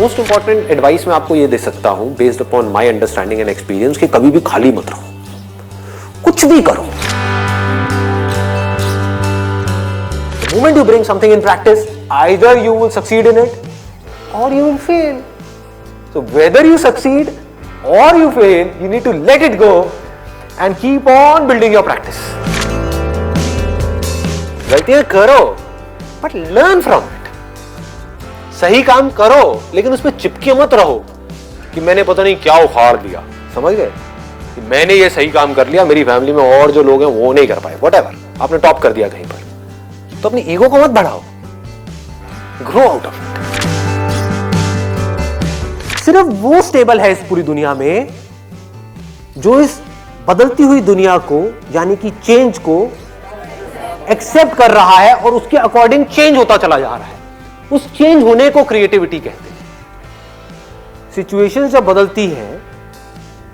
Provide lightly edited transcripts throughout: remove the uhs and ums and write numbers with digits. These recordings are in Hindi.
मोस्ट इंपॉर्टेंट एडवाइस मैं आपको ये दे सकता हूं based upon my understanding and experience कि कभी भी खाली मत रहो, कुछ भी करो। The moment you bring something in practice, either you will succeed in it or you will fail. So whether you succeed or you fail, you need to let it go and keep on building your practice. गलतियां करो but learn from it. सही काम करो लेकिन उसमें चिपके मत रहो कि मैंने पता नहीं क्या उखाड़ दिया, समझ गए कि मैंने ये सही काम कर लिया, मेरी फैमिली में और जो लोग हैं वो नहीं कर पाए, व्हाटएवर, आपने टॉप कर दिया कहीं पर, तो अपनी ईगो को मत बढ़ाओ, ग्रो आउट ऑफ इट। सिर्फ वो स्टेबल है इस पूरी दुनिया में जो इस बदलती हुई दुनिया को यानी कि चेंज को एक्सेप्ट कर रहा है और उसके अकॉर्डिंग चेंज होता चला जा रहा है। उस चेंज होने को क्रिएटिविटी कहते हैं। सिचुएशन जब बदलती है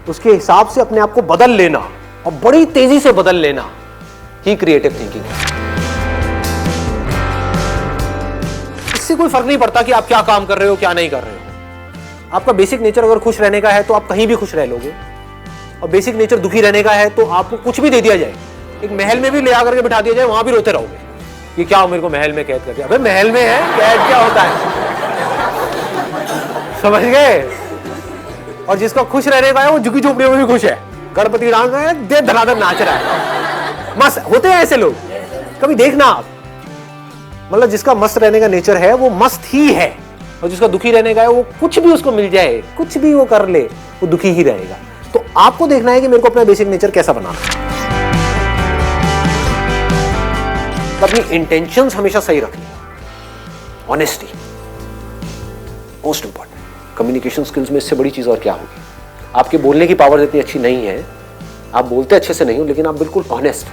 उसके हिसाब से अपने आप को बदल लेना और बड़ी तेजी से बदल लेना ही क्रिएटिव थिंकिंग है। इससे कोई फर्क नहीं पड़ता कि आप क्या काम कर रहे हो क्या नहीं कर रहे हो। आपका बेसिक नेचर अगर खुश रहने का है तो आप कहीं भी खुश रह लोगे, और बेसिक नेचर दुखी रहने का है तो आपको कुछ भी दे दिया जाए, एक महल में भी ले आकर के बिठा दिया जाए, वहां भी रोते रहोगे कि क्या मेरे को महल में कैद कर दिया। अबे महल में है, कैद क्या होता है, समझ गए। और जिसका खुश रहने का है वो झुकी झोपड़ियों में भी खुश है, गणपति डांस है, दे धनाधन नाच रहा है, मस्त होते हैं ऐसे लोग। कभी देखना आप, मतलब जिसका मस्त रहने का नेचर है वो मस्त ही है, और जिसका दुखी रहने का है वो कुछ भी उसको मिल जाए, कुछ भी वो कर ले, वो दुखी ही रहेगा। तो आपको देखना है कि मेरे को अपना बेसिक नेचर कैसा बनाना है। अपनी इंटेंशंस हमेशा सही रखनी, honesty most important. Communication skills में इससे बड़ी चीज और क्या होगी। आपके बोलने की पावर इतनी अच्छी नहीं है, आप बोलते अच्छे से नहीं हो, लेकिन आप बिल्कुल ऑनेस्ट हो,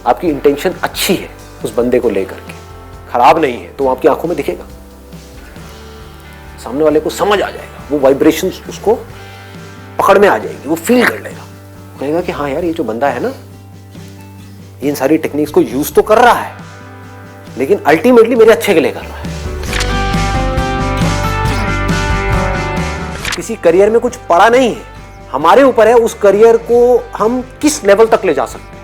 आपकी इंटेंशन अच्छी है उस बंदे को लेकर के, खराब नहीं है, तो आपकी आंखों में दिखेगा, सामने वाले को समझ आ जाएगा, वो वाइब्रेशंस उसको पकड़ में आ जाएगी, वो फील कर लेगा, कहेगा कि हाँ यार ये जो बंदा है ना इन सारी टेक्निक्स को यूज तो कर रहा है लेकिन अल्टीमेटली मेरे अच्छे के लिए कर रहा है। किसी करियर में कुछ पड़ा नहीं है, हमारे ऊपर है उस करियर को हम किस लेवल तक ले जा सकते हैं।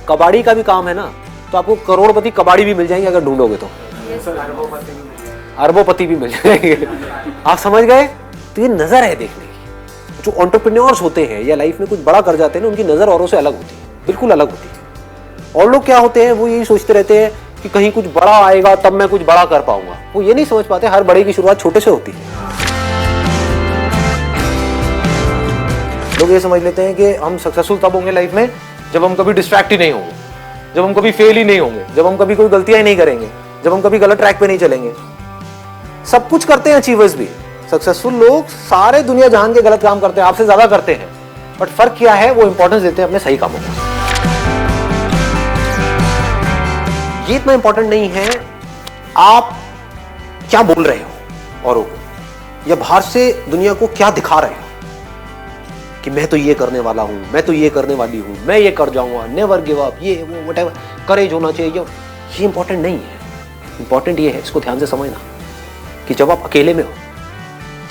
कबाड़ी का भी काम है ना, तो आपको करोड़पति कबाड़ी भी मिल जाएंगे अगर ढूंढोगे तो, अरबोपति भी मिल जाएंगे, आप समझ गए। तो ये नजर है देखने की। जो एंटरप्रेन्योर्स होते हैं या लाइफ में कुछ बड़ा कर जाते हैं ना, उनकी नजर औरों से अलग होती है, बिल्कुल अलग होती है। और लोग क्या होते हैं, वो यही सोचते रहते हैं कि कहीं कुछ बड़ा आएगा तब मैं कुछ बड़ा कर पाऊंगा। वो ये नहीं समझ पाते हर बड़े की शुरुआत छोटे से होती है। लोग ये समझ लेते हैं कि हम सक्सेसफुल तब होंगे लाइफ में जब हम कभी डिस्ट्रैक्ट ही नहीं होंगे, जब हम कभी फेल ही नहीं होंगे, जब हम कभी कोई गलतियां ही नहीं करेंगे, जब हम कभी गलत ट्रैक पे नहीं चलेंगे। सब कुछ करते हैं अचीवर्स भी, सक्सेसफुल लोग सारे दुनिया जहान के गलत काम करते हैं, आपसे ज्यादा करते हैं, बट फर्क क्या है, वो इंपॉर्टेंस देते हैं अपने सही कामों को। ये इतना इंपॉर्टेंट नहीं है आप क्या बोल रहे हो औरों को, या बाहर से दुनिया को क्या दिखा रहे हो कि मैं तो ये करने वाला हूं, मैं तो ये करने वाली हूं, मैं ये कर जाऊंगा, नेवर गिव अप, ये वो व्हाटएवर, करेज होना चाहिए। ये इंपॉर्टेंट नहीं है। इंपॉर्टेंट ये है, इसको ध्यान से समझना, कि जब आप अकेले में हो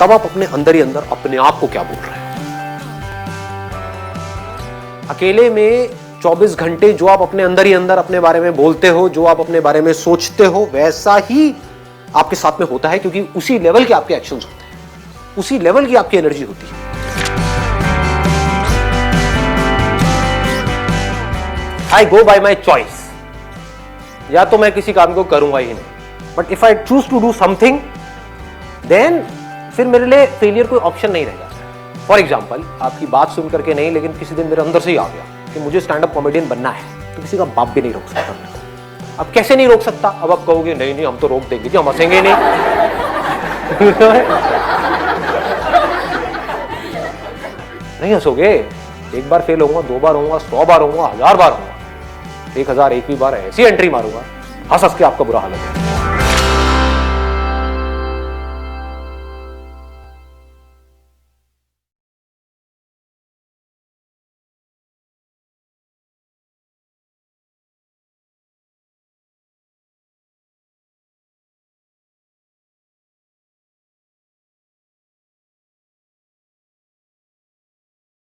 तब आप अपने अंदर ही अंदर अपने आप को क्या बोल रहे हो। अकेले में 24 घंटे जो आप अपने अंदर ही अंदर अपने बारे में बोलते हो, जो आप अपने बारे में सोचते हो, वैसा ही आपके साथ में होता है, क्योंकि उसी लेवल के आपके एक्शंस होते हैं, उसी लेवल की आपकी एनर्जी होती है। आई गो बाय माई चॉइस, या तो मैं किसी काम को करूंगा ही नहीं, but if I choose to do something then फिर मेरे लिए फेलियर कोई ऑप्शन नहीं रहेगा। फॉर एग्जाम्पल, आपकी बात सुन करके नहीं, लेकिन किसी दिन मेरे अंदर से ही आ गया कि मुझे स्टैंड अप कॉमेडियन बनना है, तो किसी का बाप भी नहीं रोक सकता। अब कैसे नहीं रोक सकता, अब आप कहोगे नहीं नहीं हम तो रोक देंगे जी, हम हंसेंगे नहीं। नहीं हंसोगे, एक बार फेल होऊंगा, 2 बार होऊंगा, 100 बार होऊंगा, 1000 बार होऊंगा, 1001वीं बार ऐसी एंट्री मारूंगा, हंस हंस के आपका बुरा हाल है।